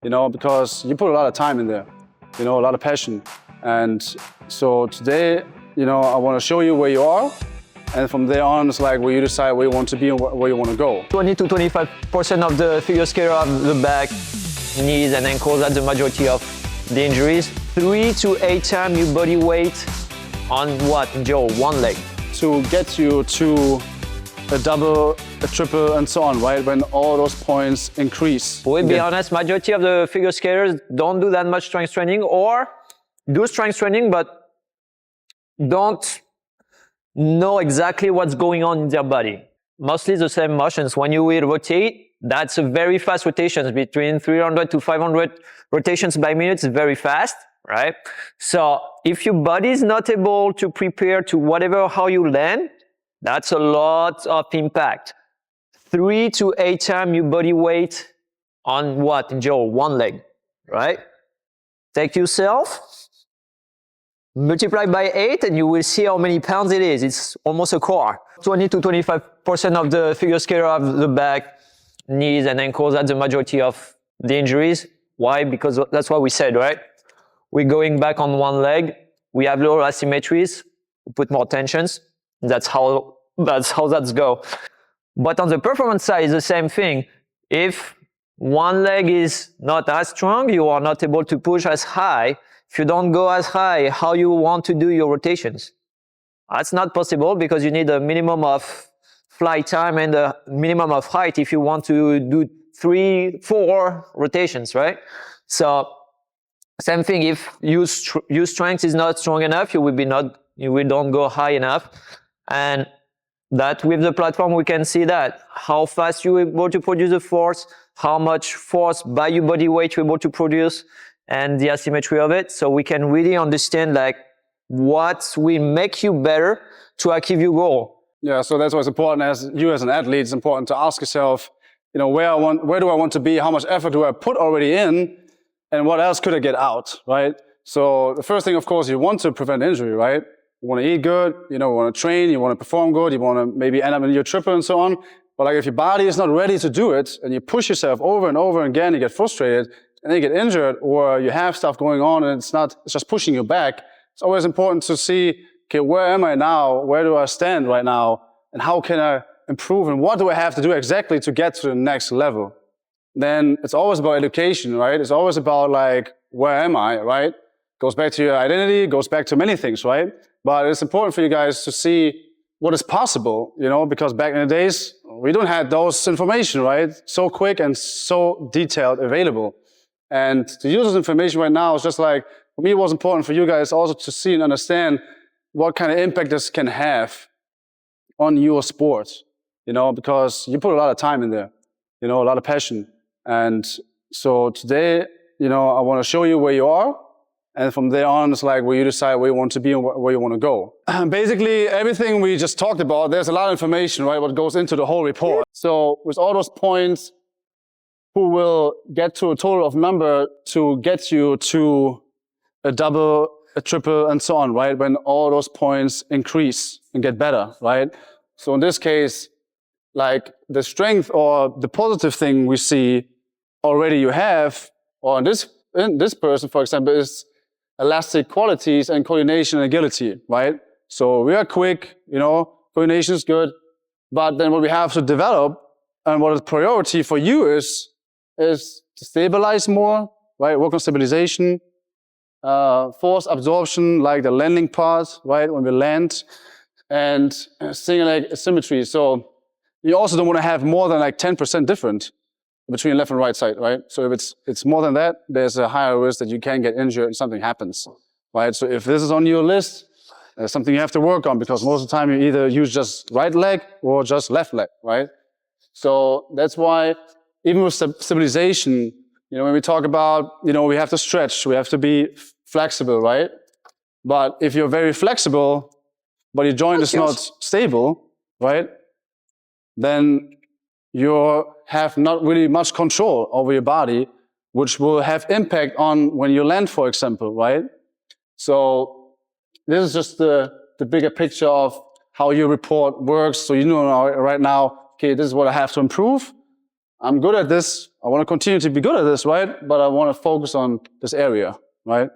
because you put a lot of time in there, a lot of passion. And so today, I want to show you where you are. And from there on, it's like where you decide where you want to be and where you want to go. 20 to 25% of the figure skater have the back, knees and ankles. That's the majority of the injuries. 3 to 8 times your body weight on what, Joe? One leg. To get you to a double, a triple, and so on, right? When all those points increase. We'll be honest, majority of the figure skaters don't do that much strength training, or do strength training, but don't know exactly what's going on in their body. Mostly the same motions. When you will rotate, that's a very fast rotations, between 300 to 500 rotations by minute. It's very fast, right? So if your body is not able to prepare to how you land, that's a lot of impact. 3 to 8 times your body weight on what, Joe? One leg, right? Take yourself, multiply by 8, and you will see how many pounds it is. It's almost a car. 20 to 25% of the figure skater have the back, knees and ankles. That's the majority of the injuries. Why? Because that's what we said, right? We're going back on one leg. We have lower asymmetries. We put more tensions. That's how that's go. But on the performance side, it's the same thing. If one leg is not as strong, you are not able to push as high. If you don't go as high, how you want to do your rotations? That's not possible, because you need a minimum of flight time and a minimum of height if you want to do 3, 4 rotations, right? So same thing, if your strength is not strong enough, you will don't go high enough. And that with the platform, we can see that how fast you're able to produce the force, how much force by your body weight you're able to produce, and the asymmetry of it. So we can really understand what will make you better to achieve your goal. Yeah, so that's what's important as an athlete. It's important to ask yourself, where do I want to be? How much effort do I put already in? And what else could I get out, right? So the first thing, of course, you want to prevent injury, right? You want to eat good, you want to train, you want to perform good, you want to maybe end up in your triple and so on. But if your body is not ready to do it, and you push yourself over and over again, you get frustrated, and then you get injured, or you have stuff going on and it's just pushing you back. It's always important to see, okay, where am I now? Where do I stand right now? And how can I improve? And what do I have to do exactly to get to the next level? Then it's always about education, right? It's always about where am I, right? Goes back to your identity, goes back to many things, right? But it's important for you guys to see what is possible, because back in the days, we don't have those information, right? So quick and so detailed available. And to use this information right now is just for me, it was important for you guys also to see and understand what kind of impact this can have on your sport, because you put a lot of time in there, a lot of passion. And so today, I want to show you where you are. And from there on, it's where you decide where you want to be and where you want to go. Basically, everything we just talked about, there's a lot of information, right, what goes into the whole report. So with all those points, who will get to a total of number to get you to a double, a triple, and so on, right? When all those points increase and get better, right? So in this case, the strength or the positive thing we see already you have, or in this person, for example, is elastic qualities and coordination and agility, right? So we are quick, coordination is good, but then what we have to develop and what is priority for you is to stabilize more, right? Work on stabilization, force absorption, the landing part, right? When we land, and single leg asymmetry. So you also don't want to have more than 10% different between left and right side, right? So if it's more than that, there's a higher risk that you can get injured and something happens, right? So if this is on your list, there's something you have to work on, because most of the time you either use just right leg or just left leg, right? So that's why even with stabilization, when we talk about, we have to stretch, we have to be flexible, right? But if you're very flexible, but your joint is not stable, right? Then you have not really much control over your body, which will have impact on when you land, for example, right? So this is just the bigger picture of how your report works. So right now, okay, this is what I have to improve. I'm good at this. I I want to continue to be good at this, right? But I want to focus on this area, right?